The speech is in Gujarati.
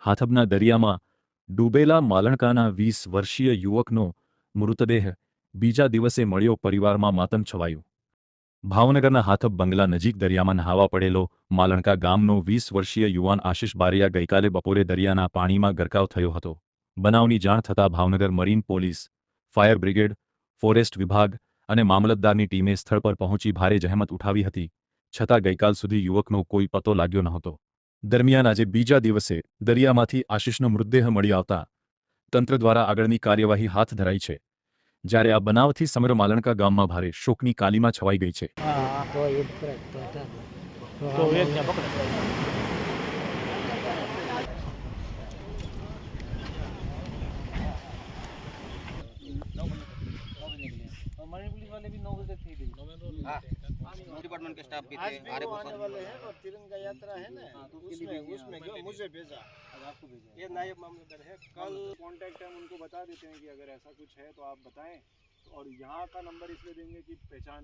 હાથબના દરિયામાં ડૂબેલા માલણકાના 20 વર્ષીય યુવકનો મૃતદેહ બીજા દિવસે મળ્યો. પરિવારમાં માતમ છવાયું. ભાવનગરના હાથબ બંગલા નજીક દરિયામાં નહાવા પડેલો માલણકા ગામનો 20 વર્ષીય યુવાન આશિષ બારિયા ગઈકાલે બપોરે દરિયાના પાણીમાં ગરકાવ થયો હતો. બનાવની જાણ થતાં Bhavnagar marine police, fire brigade, forest વિભાગ અને મામલતદારની ટીમે સ્થળ પર પહોંચી ભારે જહેમત ઉઠાવી હતી. છતાં ગઈકાલ સુધી યુવકનો કોઈ પતો લાગ્યો નહોતો. દરમિયાન આજે બીજા દિવસે દરિયામાંથી આશિષનો મૃતદેહ મળી આવતા તંત્ર દ્વારા આગળની કાર્યવાહી હાથ ધરાઈ છે. જ્યારે આ બનાવથી સમગ્ર માલણકા ગામમાં ભારે શોકની કાલીમાં છવાઈ ગઈ છે. मरीन पुलिस वाले भी 9 बजे तक थे इधर। डिपार्टमेंट के स्टाफ भी थे। आज आने वाले हैं और तिरंगा यात्रा है ना, तो उसमें जो मुझे भेजा, आपको भेजा, ये नायब मामलतदार है। कल कांटेक्ट हम उनको बता देते हैं कि अगर ऐसा कुछ है तो आप बताएं, और यहाँ का नंबर इसलिए देंगे कि पहचान